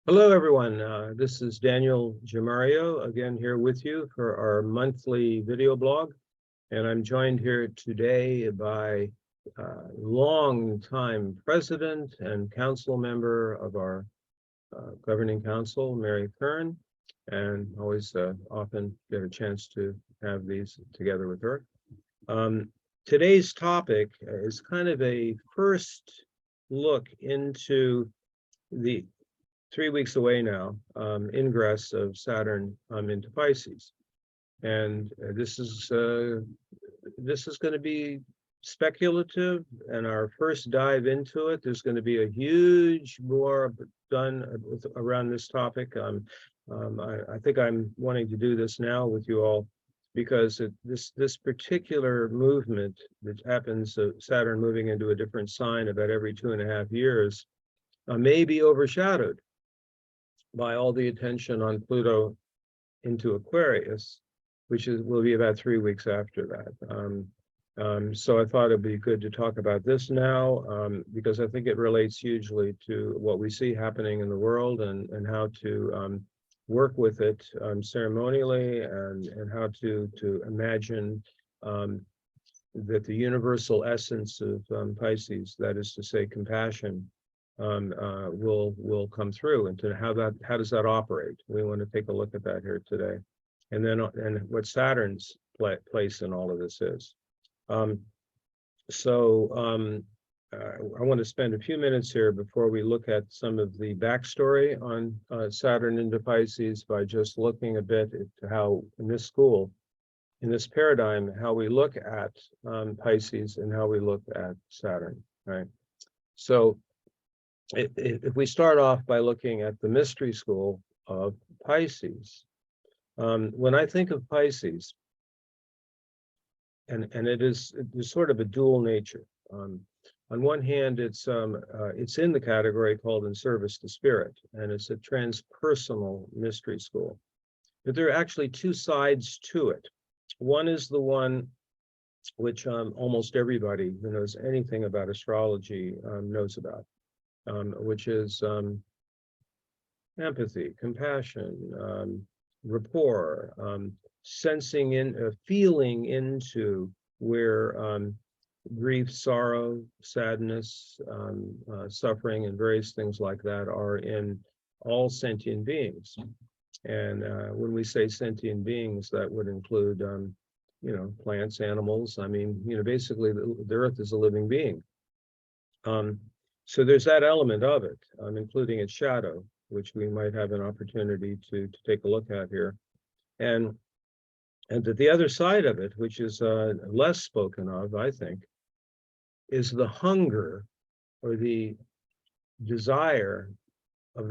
Hello, everyone. This is Daniel Gemario again here with you for our monthly video blog. And I'm joined here today by long-time president and council member of our governing council, Mary Kern, and always often get a chance to have these together with her. Today's topic is kind of a first look into the 3 weeks away now, ingress of Saturn into Pisces, and this is going to be speculative. And our first dive into it, there's going to be a huge more done around this topic. I think I'm wanting to do this now with you all because this particular movement that happens, Saturn moving into a different sign about every 2.5 years, may be overshadowed by all the attention on Pluto into Aquarius, which will be about 3 weeks after that. So I thought it'd be good to talk about this now, because I think it relates hugely to what we see happening in the world and how to work with it ceremonially, and how to imagine that the universal essence of Pisces, that is to say compassion, will come through, and to how does that operate. We want to take a look at that here today, and what Saturn's place in all of this is. I want to spend a few minutes here before we look at some of the backstory on Saturn into Pisces by just looking a bit at how in this school, in this paradigm, how we look at Pisces and how we look at Saturn, right? So if we start off by looking at the mystery school of Pisces, when I think of Pisces, and there's sort of a dual nature. On one hand, it's in the category called in service to spirit, and it's a transpersonal mystery school. But there are actually two sides to it. One is the one which almost everybody who knows anything about astrology knows about. Which is empathy, compassion, rapport, sensing in, feeling into where grief, sorrow, sadness, suffering, and various things like that are in all sentient beings. And when we say sentient beings, that would include, plants, animals. I mean, basically the Earth is a living being. So there's that element of it, including its shadow, which we might have an opportunity to take a look at here. And that the other side of it, which is less spoken of, I think, is the hunger or the desire of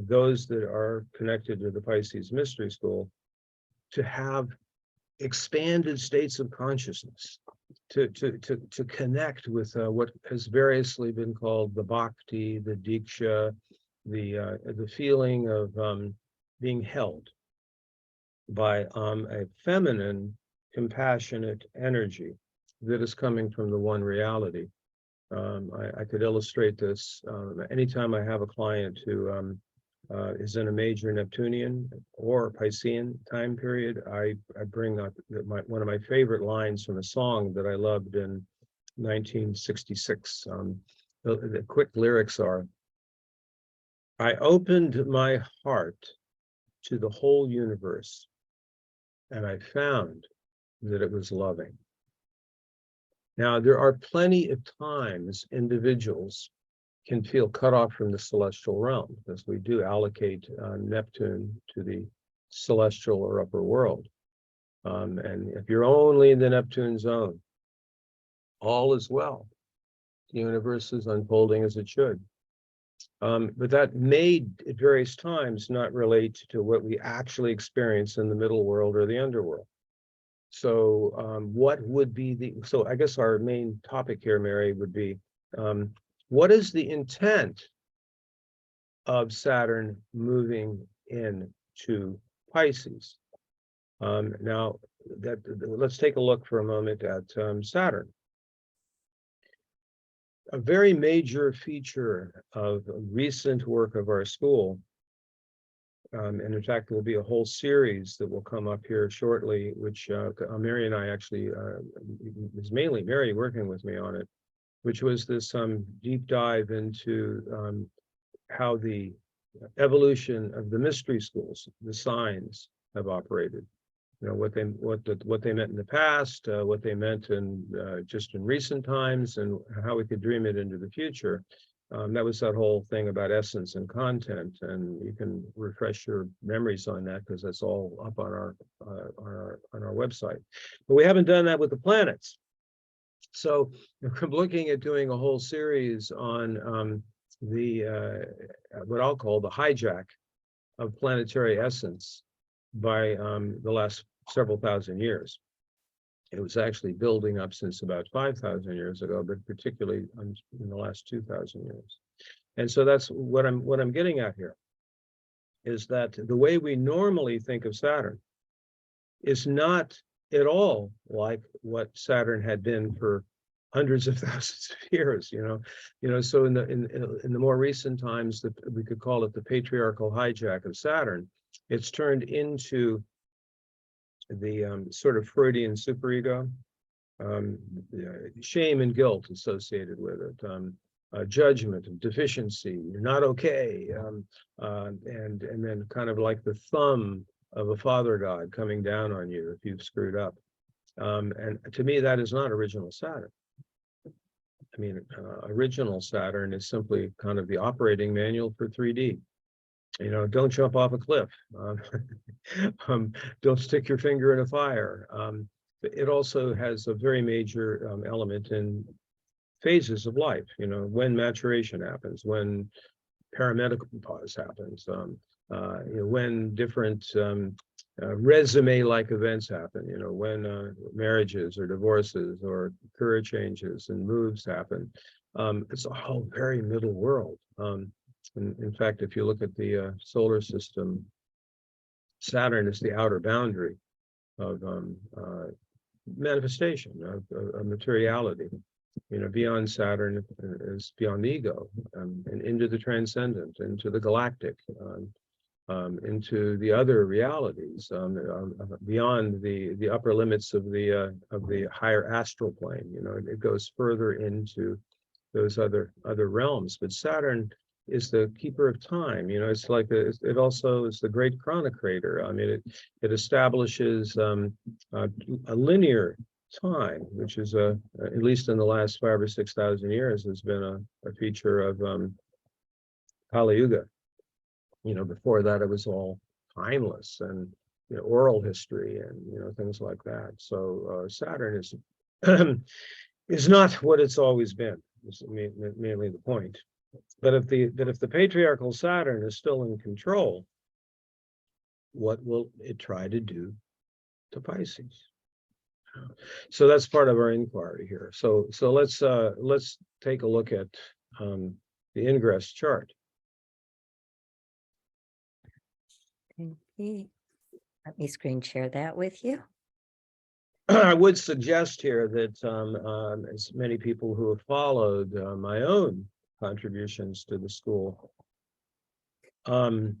those that are connected to the Pisces Mystery School to have expanded states of consciousness, to connect with what has variously been called the bhakti, the diksha, the feeling of being held by a feminine, compassionate energy that is coming from the one reality. I could illustrate this anytime I have a client who is in a major Neptunian or Piscean time period. I bring up one of my favorite lines from a song that I loved in 1966. The quick lyrics are, "I opened my heart to the whole universe, and I found that it was loving." Now, there are plenty of times individuals can feel cut off from the celestial realm, because we do allocate Neptune to the celestial or upper world. And if you're only in the Neptune zone, all is well. The universe is unfolding as it should. But that may, at various times, not relate to what we actually experience in the middle world or the underworld. So what would be so I guess our main topic here, Mary, would be, what is the intent of Saturn moving into Pisces? Now, let's take a look for a moment at Saturn. A very major feature of recent work of our school And in fact, there will be a whole series that will come up here shortly, which Mary and I actually, it was mainly Mary working with me on it, which was this deep dive into how the evolution of the mystery schools, the signs, have operated. You know, what they meant in the past, what they meant in just in recent times, and how we could dream it into the future. That was that whole thing about essence and content, and you can refresh your memories on that because that's all up on our website. But we haven't done that with the planets. So I'm looking at doing a whole series on the what I'll call the hijack of planetary essence by the last several thousand years. It was actually building up since about 5,000 years ago, but particularly in the last 2,000 years. And so that's what I'm getting at here, is that the way we normally think of Saturn is not at all like what Saturn had been for hundreds of thousands of years. So in the more recent times, that we could call it the patriarchal hijack of Saturn, it's turned into the sort of Freudian superego, shame and guilt associated with it, judgment and deficiency, you're not okay, and then kind of like the thumb of a father god coming down on you if you've screwed up. And to me, that is not original Saturn. I mean, original Saturn is simply kind of the operating manual for 3D. Don't jump off a cliff. Don't stick your finger in a fire. It also has a very major element in phases of life, when maturation happens, when perimenopause happens, when different resume-like events happen, when marriages or divorces or career changes and moves happen. It's a whole very middle world. In fact, if you look at the solar system, Saturn is the outer boundary of manifestation, of materiality. Beyond Saturn is beyond the ego, and into the transcendent, into the galactic, into the other realities, beyond the upper limits of the higher astral plane. It goes further into those other realms. But Saturn is the keeper of time. It's like it also is the great chronocator. I mean, it establishes a linear time, which is at least in the last 5,000 or 6,000 years, has been a feature of Kali Yuga. Before that, it was all timeless and oral history and things like that. So Saturn is is not what it's always been. Is mainly the point. But if the patriarchal Saturn is still in control, what will it try to do to Pisces? So that's part of our inquiry here. So let's take a look at the ingress chart. Let me screen share that with you. I would suggest here that as many people who have followed my own contributions to the school, I'm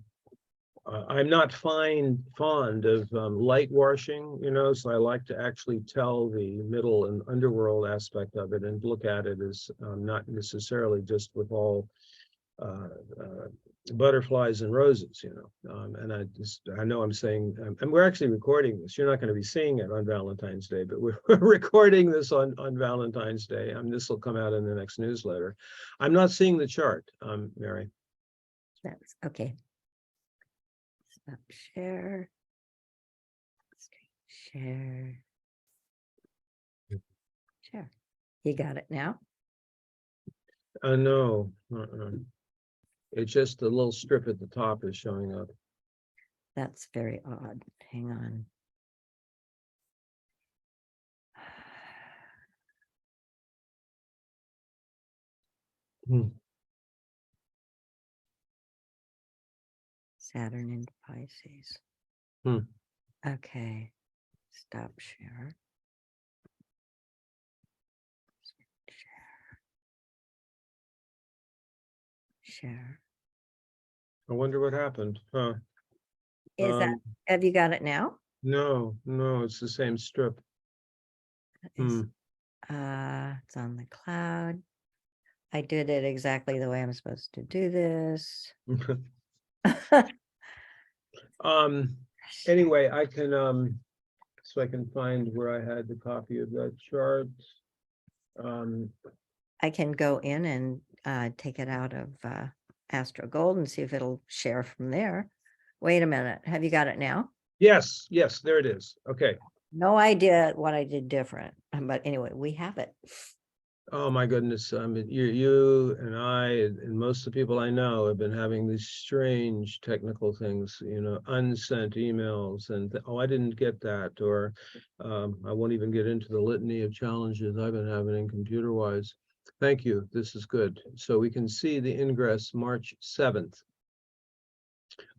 not fond of light washing, so I like to actually tell the middle and underworld aspect of it and look at it as not necessarily just with all butterflies and roses, and I know I'm saying, and we're actually recording this. You're not going to be seeing it on Valentine's Day, but we're recording this on Valentine's Day. This will come out in the next newsletter. I'm not seeing the chart, Mary. That's okay. Stop share. Screen share. Share. You got it now? No. It's just a little strip at the top is showing up. That's very odd. Hang on. Saturn into Pisces. Okay. Stop share. Share. I wonder what happened. Is that, have you got it now? No, it's the same strip. It's it's on the cloud. I did it exactly the way I'm supposed to do this. Anyway, I can so I can find where I had the copy of that chart. I can go in and take it out of Astro Gold and see if it'll share from there. Wait a minute. Have you got it now? Yes, there it is. Okay. No idea what I did different, but anyway, we have it. Oh my goodness. You and I and most of the people I know have been having these strange technical things, unsent emails and oh, I didn't get that, or I won't even get into the litany of challenges I've been having computer wise. Thank you. This is good. So we can see the ingress March 7th.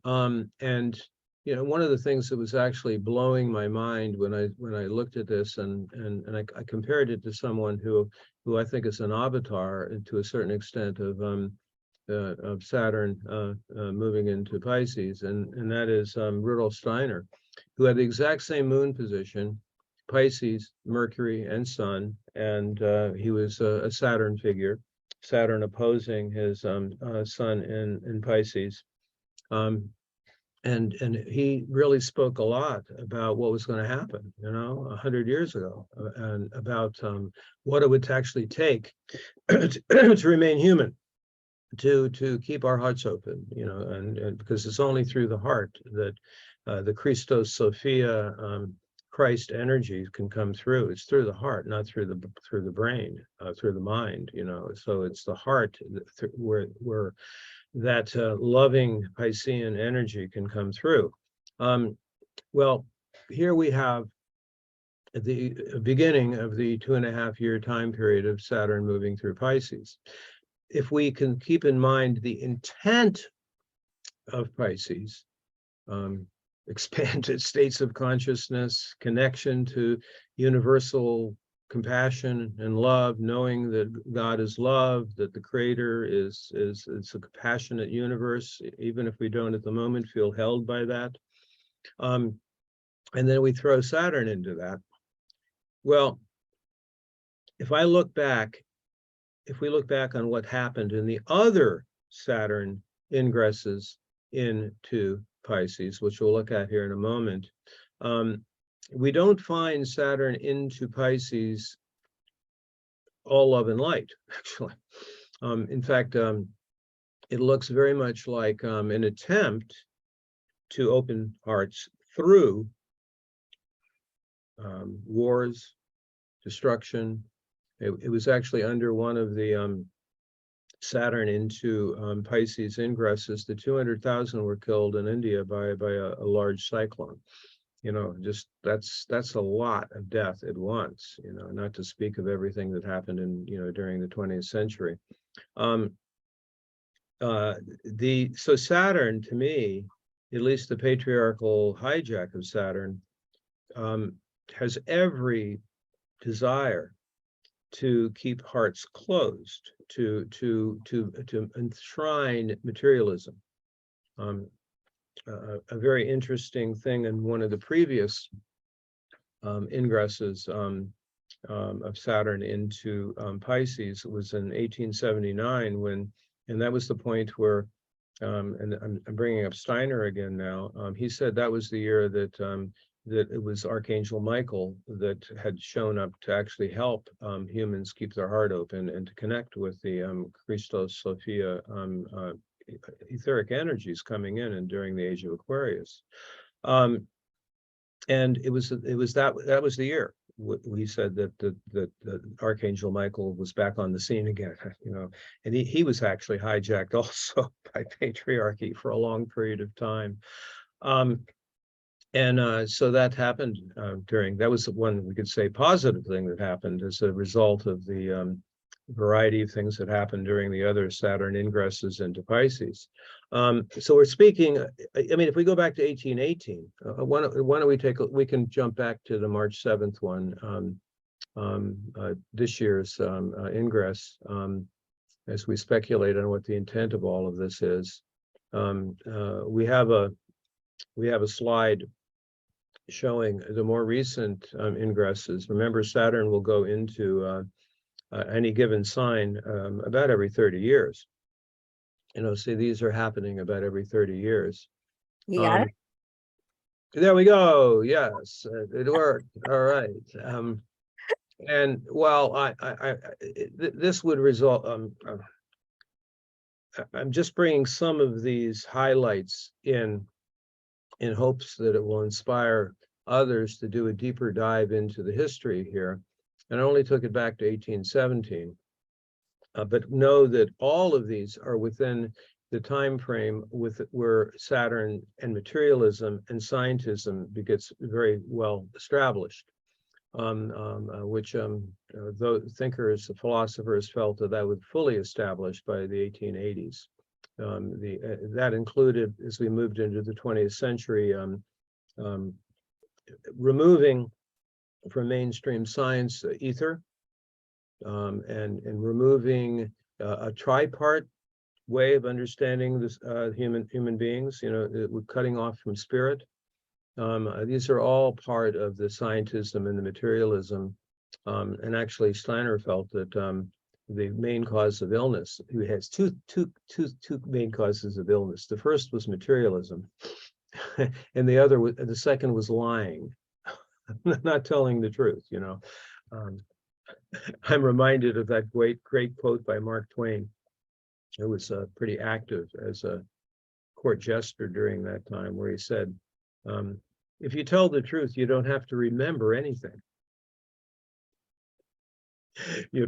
And one of the things that was actually blowing my mind when I looked at this and I compared it to someone who I think is an avatar to a certain extent of Saturn moving into Pisces, and that is Rudolf Steiner, who had the exact same moon position, Pisces, Mercury, and Sun, and he was a Saturn figure, Saturn opposing his Sun in Pisces. And he really spoke a lot about what was going to happen, 100 years ago, and about what it would actually take to remain human, to keep our hearts open, and because it's only through the heart that the Christos Sophia Christ energy can come through. It's through the heart, not through the brain, through the mind, So it's the heart where that loving Piscean energy can come through. Well, here we have the beginning of the 2.5-year time period of Saturn moving through Pisces. If we can keep in mind the intent of Pisces, expanded states of consciousness, connection to universal compassion and love, knowing that God is love, that the creator is a compassionate universe, even if we don't at the moment feel held by that. And then we throw Saturn into that. Well, if we look back on what happened in the other Saturn ingresses into Pisces, which we'll look at here in a moment, we don't find Saturn into Pisces all love and light, actually. In fact, it looks very much like an attempt to open hearts through wars, destruction. It was actually under one of the Saturn into Pisces ingresses, the 200,000 were killed in India by a large cyclone. Just that's a lot of death at once, not to speak of everything that happened during the 20th century. So Saturn, to me, at least the patriarchal hijack of Saturn, has every desire to keep hearts closed, to enshrine materialism. A very interesting thing in one of the previous ingresses of Saturn into Pisces was in 1879, and that was the point where, and I'm bringing up Steiner again now, he said that was the year that it was Archangel Michael that had shown up to actually help humans keep their heart open and to connect with the Christos Sophia etheric energies coming in and during the age of Aquarius. And it was that was the year we said that Archangel Michael was back on the scene again, and he was actually hijacked also by patriarchy for a long period of time. And so that happened that was one, we could say, positive thing that happened as a result of the variety of things that happened during the other Saturn ingresses into Pisces. So we're speaking, if we go back to 1818, why don't we can jump back to the March 7th one, this year's ingress, as we speculate on what the intent of all of this is. We have we have a slide showing the more recent ingresses. Remember, Saturn will go into any given sign about every 30 years. See, these are happening about every 30 years. You got it? There we go. Yes, it worked. All right. And well, this would result. I'm just bringing some of these highlights in hopes that it will inspire others to do a deeper dive into the history here. And I only took it back to 1817. But know that all of these are within the time frame where Saturn and materialism and scientism gets very well established, which thinkers, philosophers felt that would fully establish by the 1880s. That included, as we moved into the 20th century, removing from mainstream science ether, and removing a tripart way of understanding this human beings, cutting off from spirit. These are all part of the scientism and the materialism. And actually, Steiner felt that the main cause of illness, he has two main causes of illness. The first was materialism, and the second was lying, not telling the truth. I'm reminded of that great quote by Mark Twain, who was pretty active as a court jester during that time, where he said, if you tell the truth, you don't have to remember anything.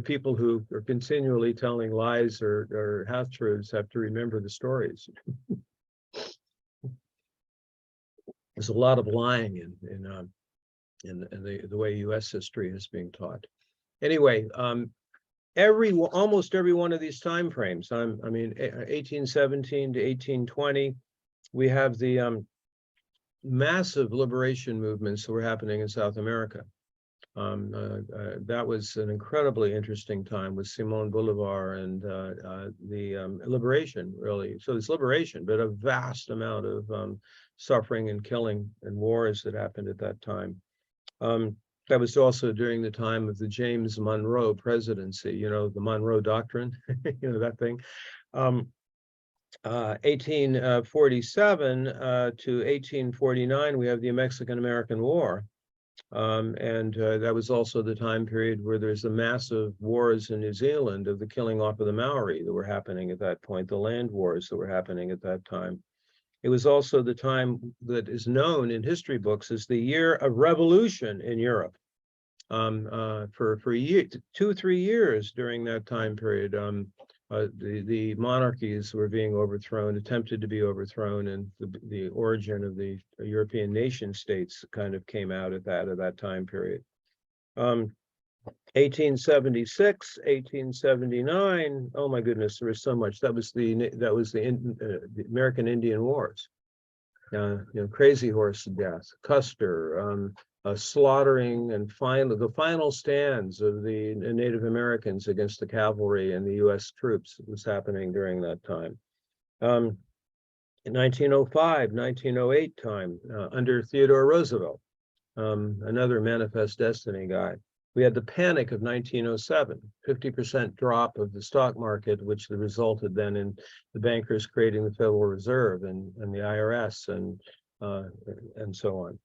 People who are continually telling lies or half-truths have to remember the stories. There's a lot of lying in the way U.S. history is being taught. Anyway, almost every one of these time frames, 1817 to 1820, we have the massive liberation movements that were happening in South America. That was an incredibly interesting time with Simón Bolívar and the liberation, really. So it's liberation, but a vast amount of suffering and killing and wars that happened at that time. That was also during the time of the James Monroe presidency, the Monroe Doctrine, that thing. 1847 to 1849, we have the Mexican-American War. And that was also the time period where there's the massive wars in New Zealand of the killing off of the Maori that were happening at that point, the land wars that were happening at that time. It was also the time that is known in history books as the year of revolution in Europe. For 2-3 years during that time period, the monarchies were being overthrown, attempted to be overthrown, and the origin of the European nation states kind of came out at that time period. 1876, 1879. Oh my goodness, there was so much. That was the American Indian Wars. Crazy Horse death, Custer, slaughtering and the final stands of the Native Americans against the cavalry and the U.S. troops was happening during that time. In 1905, 1908 time, under Theodore Roosevelt, another manifest destiny guy. We had the panic of 1907, 50% drop of the stock market, which resulted then in the bankers creating the Federal Reserve and the IRS and so on.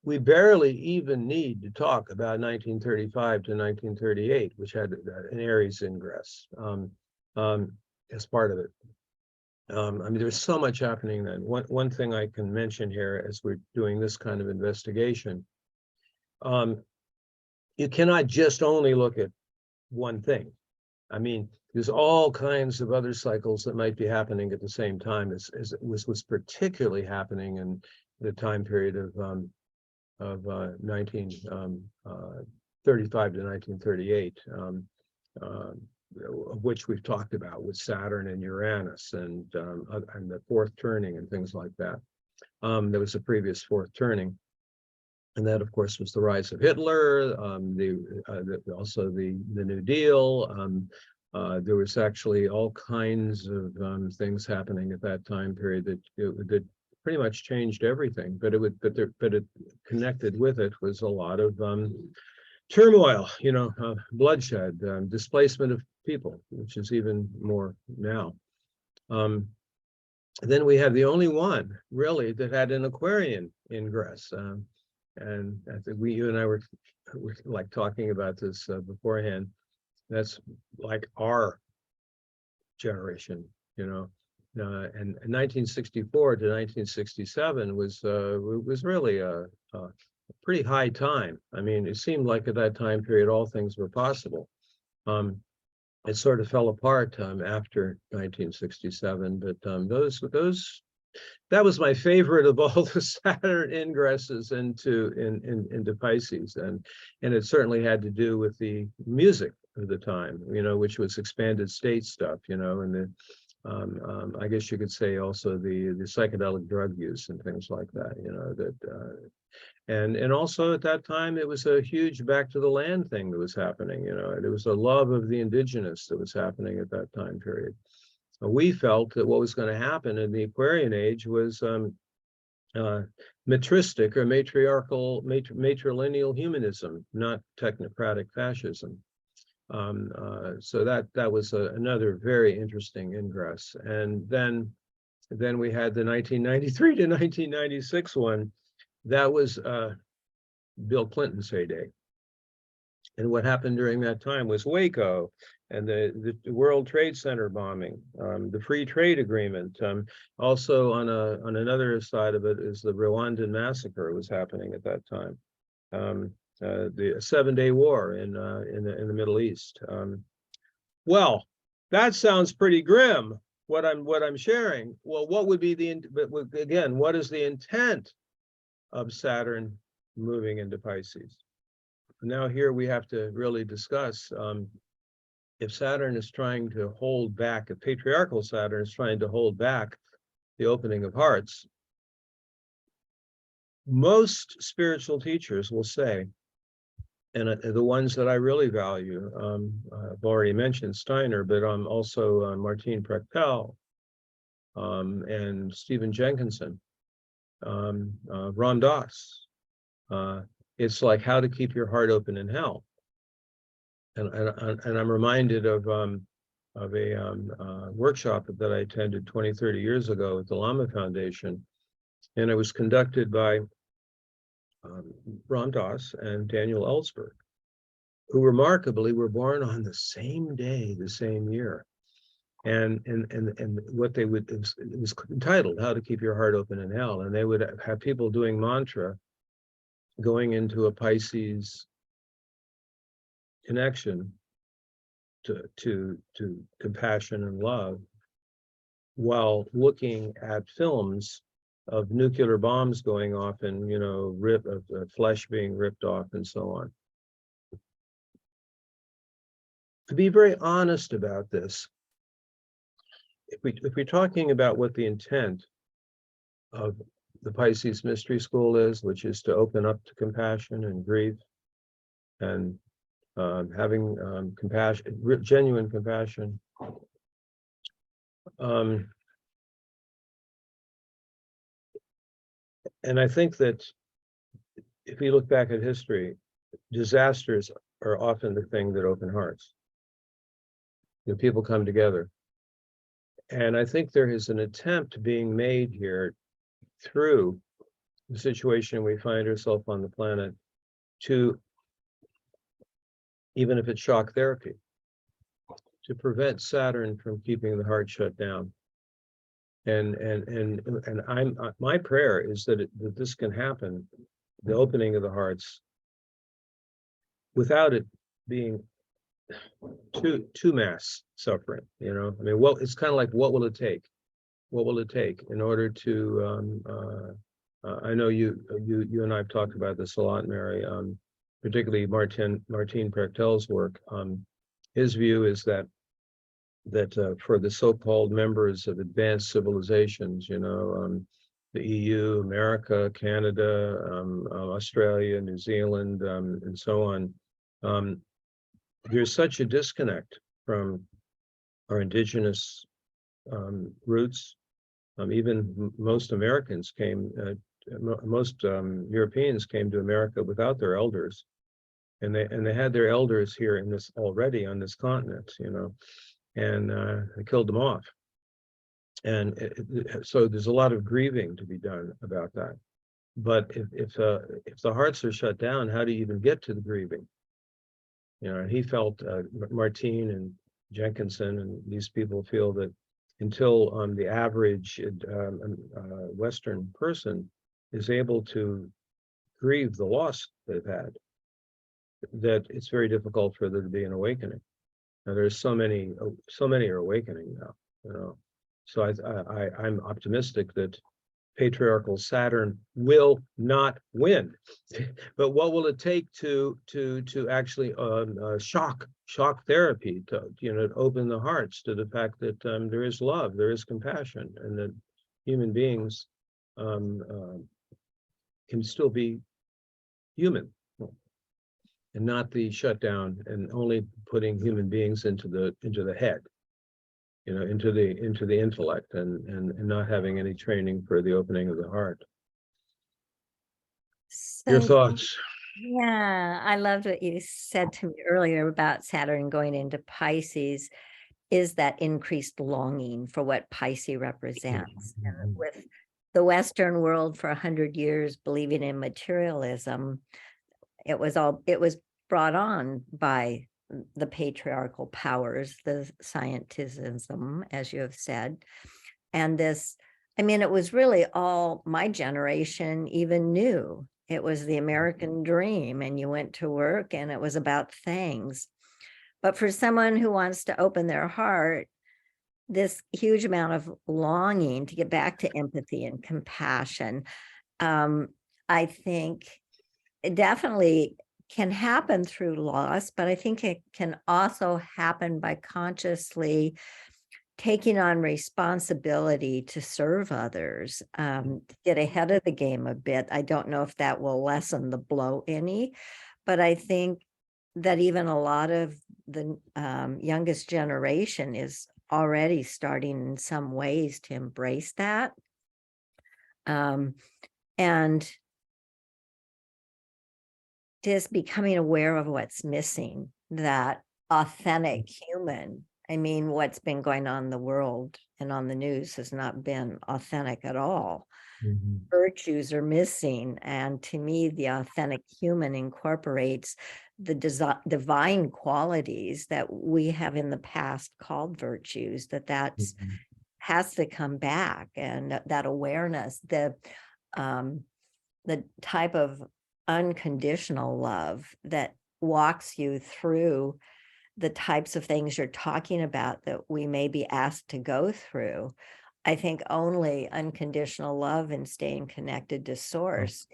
We barely even need to talk about 1935 to 1938, which had an Aries ingress as part of it. There's so much happening then. One thing I can mention here as we're doing this kind of investigation, you cannot just only look at one thing. There's all kinds of other cycles that might be happening at the same time as was particularly happening in the time period of 1935 to 1938, of which we've talked about with Saturn and Uranus and the fourth turning and things like that. There was a previous fourth turning. And that, of course, was the rise of Hitler, also the New Deal. There was actually all kinds of things happening at that time period that pretty much changed everything. But it connected with it was a lot of turmoil, bloodshed, displacement of people, which is even more now. Then we have the only one really that had an Aquarian ingress, and I think you and I were like talking about this beforehand. That's like our generation, and 1964 to 1967 was really a pretty high time. I mean, it seemed like at that time period all things were possible. It sort of fell apart after 1967, but that was my favorite of all the Saturn ingresses into Pisces, and it certainly had to do with the music of the time, which was expanded state stuff, and the I guess you could say also the psychedelic drug use and things like that, and also at that time it was a huge back to the land thing that was happening. There was a love of the indigenous that was happening at that time period. We felt that what was going to happen in the Aquarian age was matristic or matrilineal humanism, not technocratic fascism. So that was another very interesting ingress. And then we had the 1993 to 1996 one. That was Bill Clinton's heyday. And what happened during that time was Waco and the World Trade Center bombing, the Free Trade Agreement. Also on another side of it is the Rwandan massacre was happening at that time. The 7-Day War in the Middle East. Well, that sounds pretty grim. What I'm sharing. Well, what would be again? What is the intent of Saturn moving into Pisces? Now here we have to really discuss if Saturn is trying to hold back, if patriarchal Saturn is trying to hold back the opening of hearts. Most spiritual teachers will say, and the ones that I really value, I've already mentioned Steiner, but also Martine Prechtel and Stephen Jenkinson, Ram Dass. It's like how to keep your heart open in hell. And I'm reminded of a workshop that I attended 20, 30 years ago at the Lama Foundation. And it was conducted by Ram Dass and Daniel Ellsberg, who remarkably were born on the same day, the same year. And what they would, it was entitled How to Keep Your Heart Open in Hell. And they would have people doing mantra, going into a Pisces connection to compassion and love, while looking at films of nuclear bombs going off and flesh being ripped off and so on. To be very honest about this, if we're talking about what the intent of the Pisces Mystery School is, which is to open up to compassion and grief and having compassion, genuine compassion. And I think that if we look back at history, disasters are often the thing that open hearts. People come together. And I think there is an attempt being made here through the situation we find ourselves on the planet to, even if it's shock therapy, to prevent Saturn from keeping the heart shut down. And my prayer is that this can happen, the opening of the hearts, without it being too mass suffering. I mean, well, it's kind of like, what will it take? What will it take in order to? I know you and I've talked about this a lot, Mary. Particularly Martine Prechtel's work. His view is that for the so-called members of advanced civilizations, the EU, America, Canada, Australia, New Zealand, and so on, there's such a disconnect from our indigenous roots, Even most Americans came, most Europeans came to America without their elders, and they had their elders here in this already on this continent, and they killed them off. And so there's a lot of grieving to be done about that. But if the hearts are shut down, how do you even get to the grieving? He felt, Martine and Jenkinson and these people feel that until the average Western person is able to grieve the loss they've had, that it's very difficult for there to be an awakening. Now, there's so many are awakening now, So I'm optimistic that patriarchal Saturn will not win. But what will it take to actually shock therapy to open the hearts to the fact that there is love, there is compassion, and that human beings can still be human, and not the shutdown and only putting human beings into the head, into the intellect, and not having any training for the opening of the heart. Your thoughts? Yeah, I loved what you said to me earlier about Saturn going into Pisces, is that increased longing for what Pisces represents. And with the Western world for 100 years believing in materialism, it was brought on by the patriarchal powers, the scientism, as you have said. And this, it was really all my generation even knew. It was the American dream, and you went to work and it was about things. But for someone who wants to open their heart, this huge amount of longing to get back to empathy and compassion, I think it definitely can happen through loss, but I think it can also happen by consciously taking on responsibility to serve others, get ahead of the game a bit. I don't know if that will lessen the blow any, but I think that even a lot of the youngest generation is already starting in some ways to embrace that. And just becoming aware of what's missing, that authentic human. What's been going on in the world and on the news has not been authentic at all. Virtues are missing. And to me, the authentic human incorporates the divine qualities that we have in the past called virtues, that's has to come back. And that awareness, the type of unconditional love that walks you through the types of things you're talking about that we may be asked to go through. I think only unconditional love and staying connected to source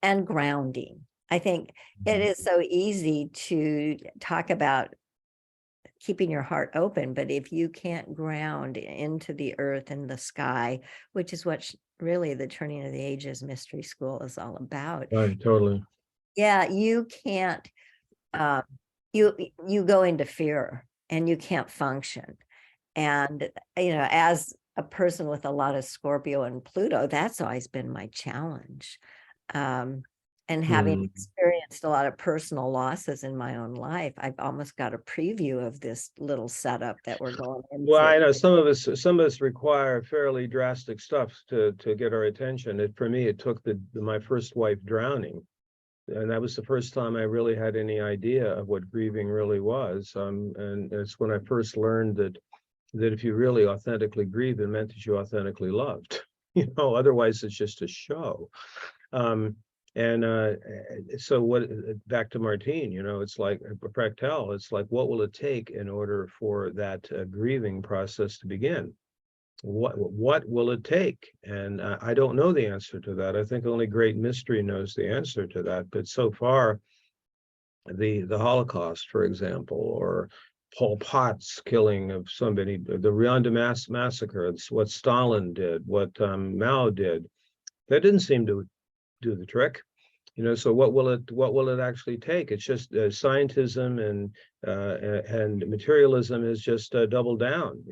and grounding. I think it is so easy to talk about keeping your heart open, but if you can't ground into the earth and the sky, which is what really the Turning of the Ages Mystery School is all about. Right, totally. Yeah, you can't, you go into fear and you can't function. And, as a person with a lot of Scorpio and Pluto, that's always been my challenge. And having experienced a lot of personal losses in my own life, I've almost got a preview of this little setup that we're going into. Well, I know some of us require fairly drastic stuff to get our attention. For me, it took my first wife drowning, and that was the first time I really had any idea of what grieving really was. And it's when I first learned that if you really authentically grieve, it meant that you authentically loved. Otherwise it's just a show. So back to Martine, it's like Fractal, it's like, what will it take in order for that grieving process to begin? What will it take? And I don't know the answer to that. I think only great mystery knows the answer to that. But so far, the Holocaust, for example, or Pol Pot's killing of somebody, the Rwanda massacre, it's what Stalin did, what Mao did, that didn't seem to do the trick. So what will it actually take? It's just scientism and materialism is just doubled down.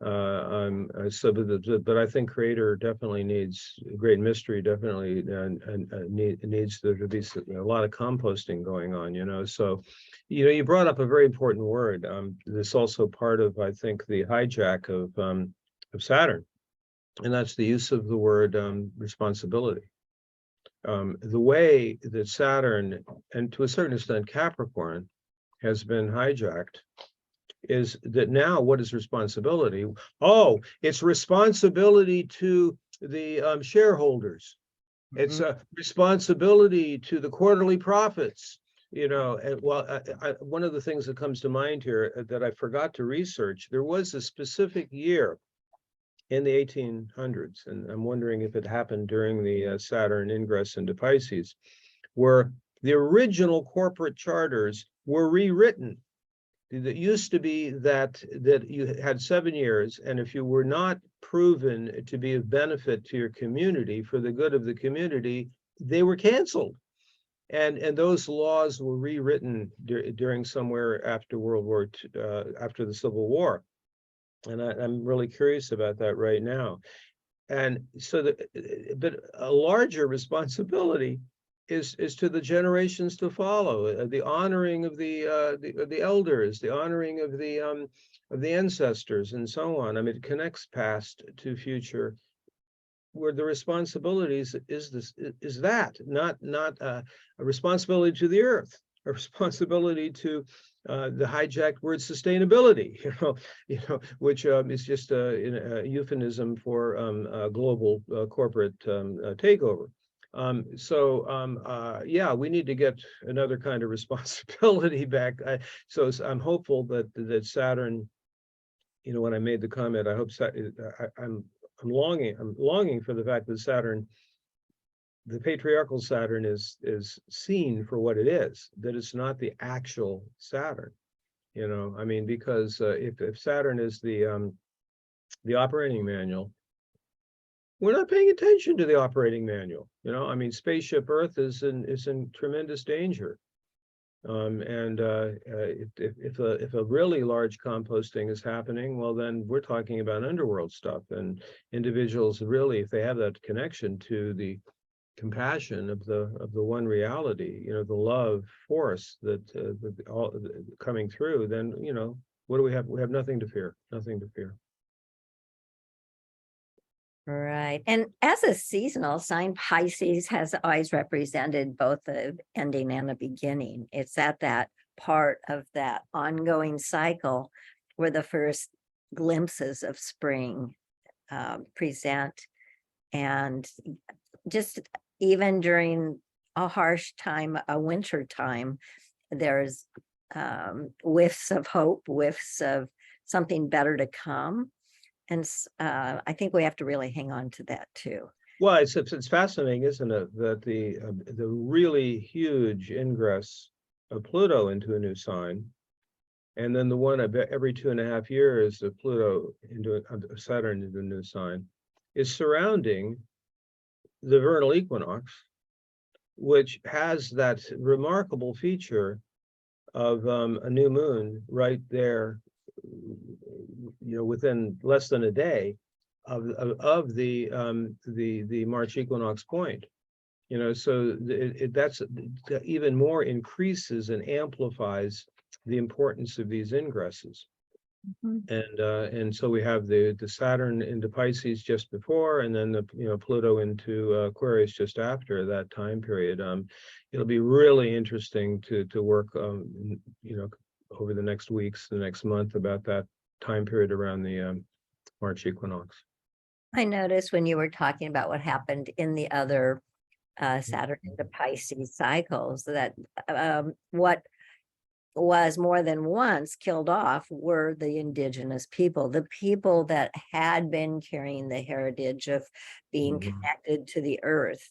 But I think creator definitely needs, great mystery definitely needs there to be a lot of composting going on, you know. So, you know, you brought up a very important word. This also part of, I think, the hijack of Saturn, and that's the use of the word responsibility. The way that Saturn, and to a certain extent Capricorn, has been hijacked is that now what is responsibility? Oh, it's responsibility to the shareholders. It's a responsibility to the quarterly profits. You know, and well, one of the things that comes to mind here that I forgot to research, there was a specific year in the 1800s, and I'm wondering if it happened during the Saturn ingress into Pisces, where the original corporate charters were rewritten. It used to be that you had 7 years, and if you were not proven to be of benefit to your community for the good of the community, they were canceled. And those laws were rewritten during somewhere after World War II, after the Civil War. And I'm really curious about that right now. And so, but a larger responsibility is to the generations to follow, the honoring of the elders, the honoring of the ancestors, and so on. I mean, it connects past to future, where the responsibilities is that not a responsibility to the earth, a responsibility to the hijacked word sustainability, which is just a euphemism for global corporate takeover. Yeah, we need to get another kind of responsibility back. So I'm hopeful that Saturn, you know, when I made the comment, I hope I'm longing for the fact that Saturn, the patriarchal Saturn, is seen for what it is, that it's not the actual Saturn. You know, I mean, because if Saturn is the operating manual, we're not paying attention to the operating manual. You know, I mean, spaceship Earth is in tremendous danger. If a really large composting is happening, well, then we're talking about underworld stuff, and individuals really, if they have that connection to the compassion of the one reality, you know, the love force that all coming through, then, you know, what do we have? We have nothing to fear. Nothing to fear. Right. And as a seasonal sign, Pisces has always represented both the ending and the beginning. It's at that part of that ongoing cycle where the first glimpses of spring present. And just even during a harsh time, a winter time, there's whiffs of hope, whiffs of something better to come. And I think we have to really hang on to that too. Well, it's fascinating, isn't it, that the really huge ingress of Pluto into a new sign, and then the one every 2.5 years of Pluto into Saturn into a new sign, is surrounding the vernal equinox, which has that remarkable feature of a new moon right there, you know, within less than a day of the March equinox point. You know, so that's even more increases and amplifies the importance of these ingresses. And so we have the Saturn into Pisces just before, and then the Pluto into Aquarius just after that time period. It'll be really interesting to work over the next weeks, the next month, about that time period around the March equinox. I noticed when you were talking about what happened in the other Saturn into Pisces cycles, that what was more than once killed off were the indigenous people, the people that had been carrying the heritage of being connected to the earth.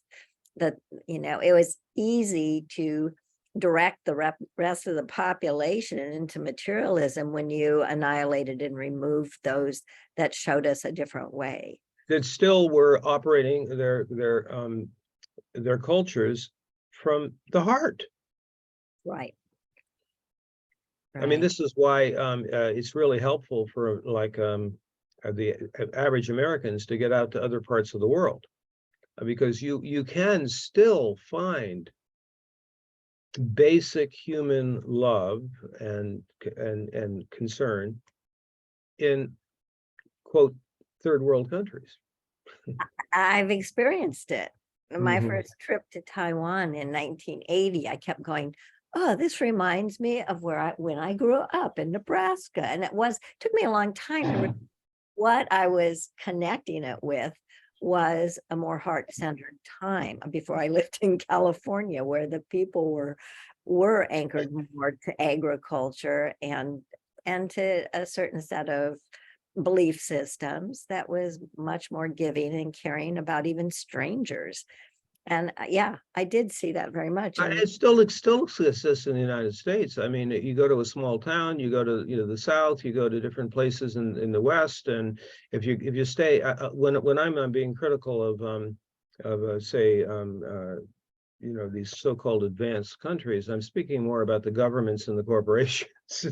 That, you know, it was easy to direct the rest of the population into materialism when you annihilated and removed those that showed us a different way. That still were operating their cultures from the heart. Right. I mean, this is why it's really helpful for like the average Americans to get out to other parts of the world, because you can still find basic human love and concern in, quote, third world countries. I've experienced it. My Mhm. first trip to Taiwan in 1980, I kept going, oh, this reminds me of when I grew up in Nebraska. And took me a long time to what I was connecting it with was a more heart-centered time before I lived in California, where the people were anchored more to agriculture and to a certain set of belief systems that was much more giving and caring about even strangers. And yeah, I did see that very much. And It still exists in the United States. I mean, you go to a small town, you go to the South, you go to different places in the West, and if you stay, when I'm being critical of say these so-called advanced countries, I'm speaking more about the governments and the corporations,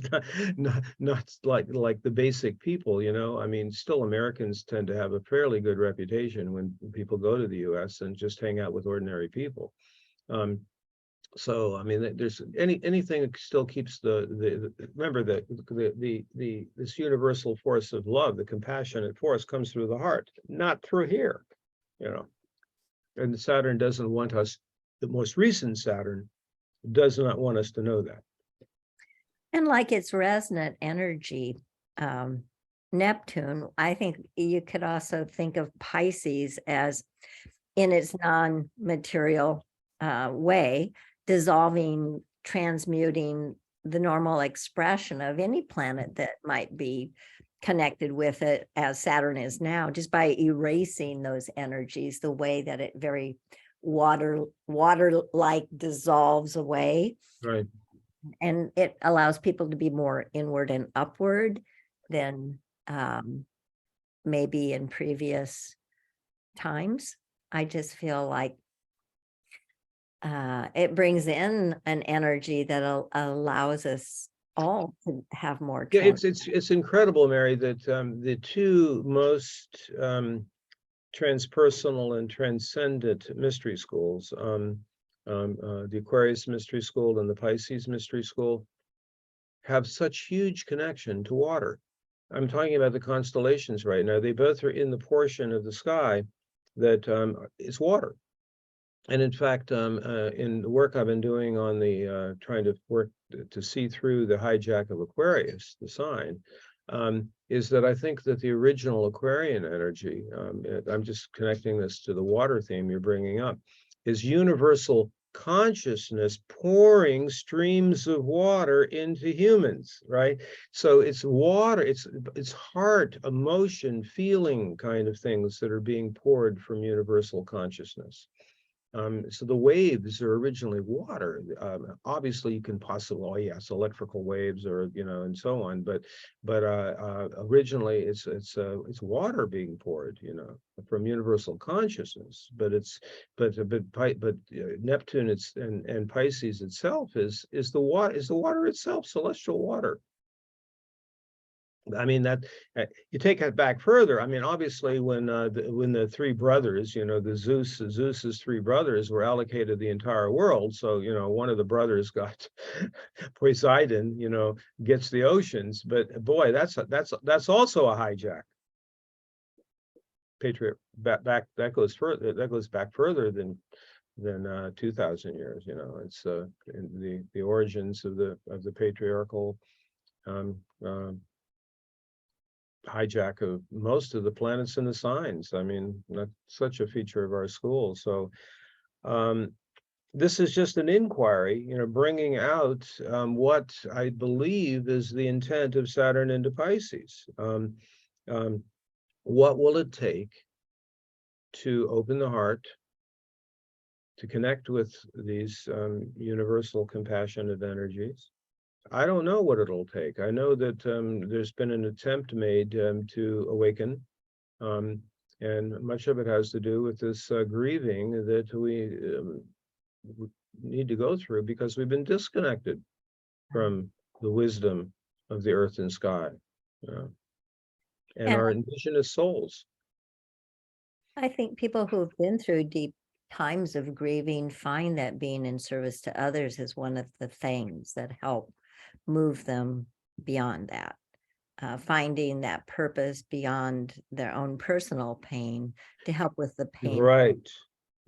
not like the basic people. I mean, still Americans tend to have a fairly good reputation when people go to the U.S. and just hang out with ordinary people. So I mean, there's anything that still keeps remember that this universal force of love, the compassionate force, comes through the heart, not through here. And Saturn doesn't want us. The most recent Saturn does not want us to know that. And like its resonant energy, Neptune, I think you could also think of Pisces as, in its non-material way, dissolving, transmuting the normal expression of any planet that might be connected with it, as Saturn is now, just by erasing those energies, the way that it very water-like dissolves away. Right. And it allows people to be more inward and upward than maybe in previous times. I just feel like it brings in an energy that allows us all to have more. Yeah, it's incredible, Mary, that the two most transpersonal and transcendent mystery schools, the Aquarius Mystery School and the Pisces Mystery School, have such huge connection to water. I'm talking about the constellations right now. They both are in the portion of the sky that is water. And in fact, in the work I've been doing on the trying to work to see through the hijack of Aquarius, the sign, is that I think that the original Aquarian energy, I'm just connecting this to the water theme you're bringing up, is universal consciousness pouring streams of water into humans, right? So it's water, it's heart, emotion, feeling kind of things that are being poured from universal consciousness. So the waves are originally water. Obviously, you can possibly, oh yes, electrical waves, or and so on. But originally, it's water being poured, from universal consciousness. But Neptune, and Pisces itself is the water itself, celestial water. I mean, that you take it back further. I mean, obviously, when the three brothers, the Zeus's three brothers were allocated the entire world. So one of the brothers got Poseidon, gets the oceans. But boy, that's also a hijack. Patriot back that goes further. That goes back further than 2,000 years. It's the origins of the patriarchal hijack of most of the planets and the signs. I mean, that's such a feature of our school. So this is just an inquiry, bringing out what I believe is the intent of Saturn into Pisces. What will it take to open the heart, to connect with these universal compassionate energies? I don't know what it'll take. I know that there's been an attempt made to awaken, and much of it has to do with this grieving that we need to go through, because we've been disconnected from the wisdom of the earth and sky. and And our indigenous souls. I think people who've been through deep times of grieving find that being in service to others is one of the things that help move them beyond that. Finding that purpose beyond their own personal pain to help with the pain. Right.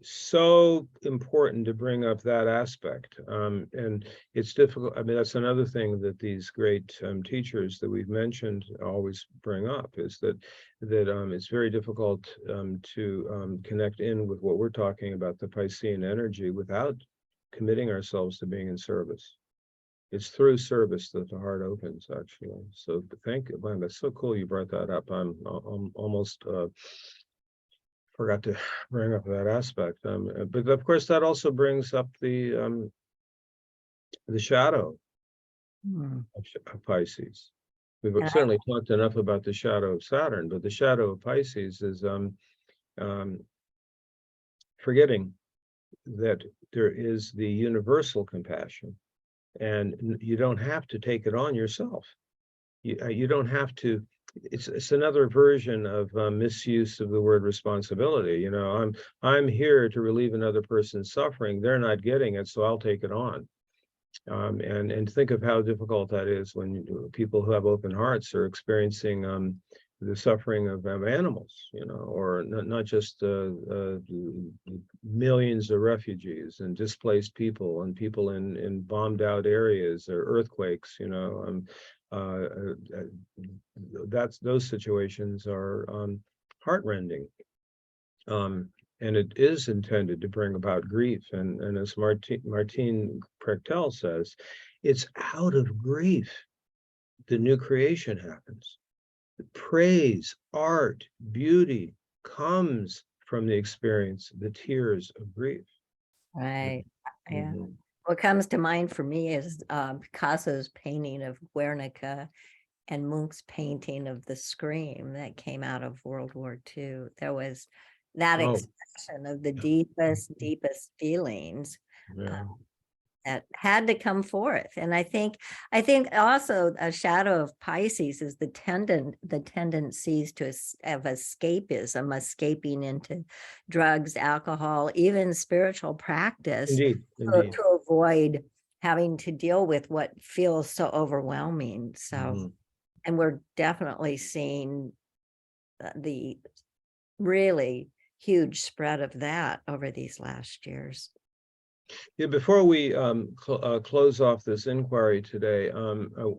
So important to bring up that aspect. And it's difficult. I mean, that's another thing that these great teachers that we've mentioned always bring up, is that it's very difficult to connect in with what we're talking about, the Piscean energy, without committing ourselves to being in service. It's through service that the heart opens, actually. So thank you. Man, that's so cool you brought that up. I'm almost forgot to bring up that aspect. But of course, that also brings up the shadow Hmm. of Pisces. We've And certainly talked enough about the shadow of Saturn, but the shadow of Pisces is um, forgetting that there is the universal compassion, and you don't have to take it on yourself. You don't have to. It's another version of misuse of the word responsibility. You know, I'm here to relieve another person's suffering. They're not getting it, so I'll take it on. And think of how difficult that is when people who have open hearts are experiencing the suffering of animals, you know, or not just millions of refugees and displaced people and people in bombed out areas or earthquakes, you know. Those situations are heartrending. And it is intended to bring about grief. And as Martine Prechtel says, it's out of grief the new creation happens. The praise, art, beauty comes from the experience, the tears of grief. right. Yeah. Mhm. What comes to mind for me is Picasso's painting of Guernica and Munch's painting of the Scream that came out of World War II. There was that Oh, expression of the deepest feelings yeah. that had to come forth. And I think also a shadow of Pisces is the tendencies of escapism, escaping into drugs, alcohol, even spiritual practice Indeed, indeed. to avoid having to deal with what feels so overwhelming. So, Mhm. and we're definitely seeing the really huge spread of that over these last years. Yeah, before we close off this inquiry today,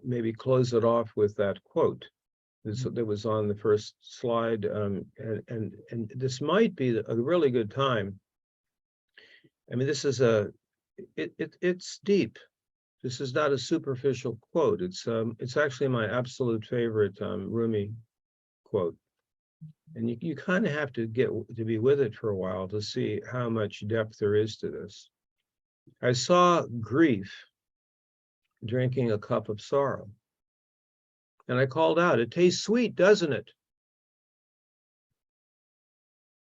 maybe close it off with that quote that was on the first slide, and this might be a really good time. I mean, this is it's deep. This is not a superficial quote. It's actually my absolute favorite Rumi quote, and you kind of have to get to be with it for a while to see how much depth there is to this. I saw grief drinking a cup of sorrow, and I called out, "It tastes sweet, doesn't it?"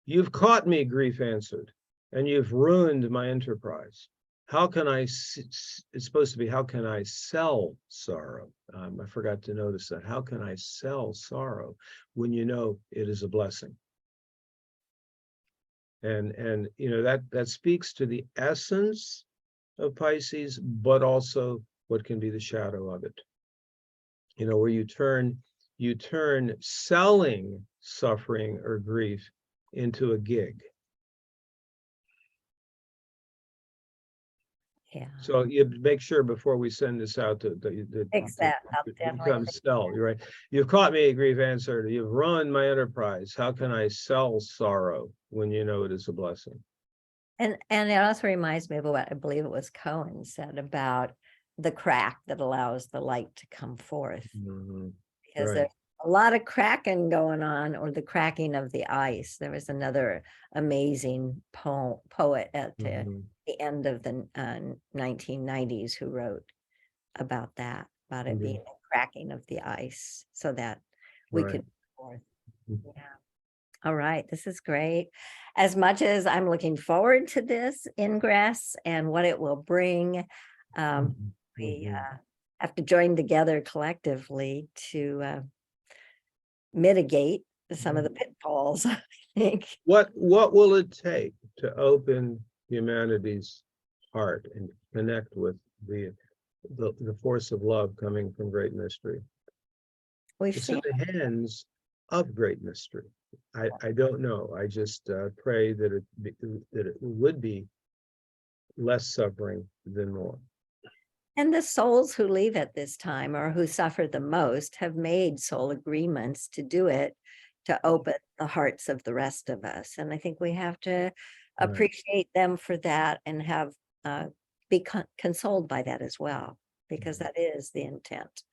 "You've caught me," grief answered, "and you've ruined my enterprise. How can it's supposed to be, how can I sell sorrow?" I forgot to notice that. How can I sell sorrow when you know it is a blessing? And you know, that speaks to the essence of Pisces, but also what can be the shadow of it. You know, where you turn selling suffering or grief into a gig. Yeah. So you make sure before we send this out Fix to that. I'll definitely become fix sell. You're right. "You've caught me," grief answered. "You've ruined my enterprise. How can I sell sorrow when you know it is a blessing?" And it also reminds me of what I believe it was Cohen said about the crack that allows the light to come forth, Mhm. because Right. there's a lot of cracking going on, or the cracking of the ice. There was another amazing poet at Mhm. the end of the 1990s who wrote about that, about it being Indeed. a cracking of the ice so that we Right. could move forth. Yeah. All right, this is great. As much as I'm looking forward to this ingress and what it will bring, we Mhm. have to join together collectively to mitigate some of the pitfalls, I think. What will it take to open humanity's heart and connect with the force of love coming from great mystery? We've It's in seen, the hands of great mystery. I don't know. I just pray that it would be less suffering than more. and the souls who leave at this time or who suffer the most have made soul agreements to do it, to open the hearts of the rest of us. And I think we have to Right. appreciate them for that and have be consoled by that as well, because that is the intent.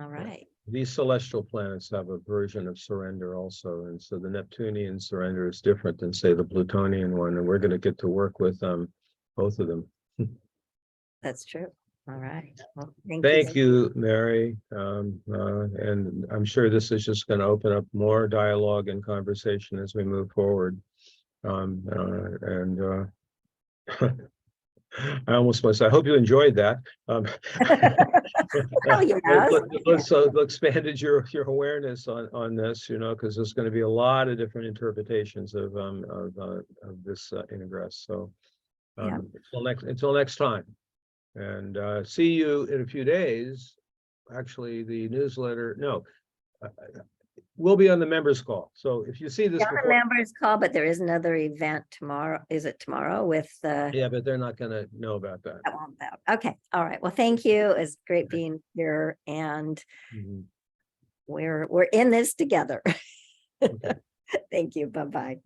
All right. These celestial planets have a version of surrender also, and so the Neptunian surrender is different than, say, the Plutonian one, and we're going to get to work with both of them. That's true. All right. Well, Thank you, Mary. And I'm sure this is just going to open up more dialogue and conversation as we move forward. I almost was. I hope you enjoyed that. Well, yes. Expanded your awareness on this, because there's going to be a lot of different interpretations of this ingress. So Yeah. until next time, and see you in a few days. Actually, the newsletter will be on the members call. So if you see this The members call, but there is another event tomorrow. Is it tomorrow with yeah, but they're not going to know about that. Okay. All right. Well, thank you. It's great being here, and we're in this together. Okay. Thank you. Bye-bye.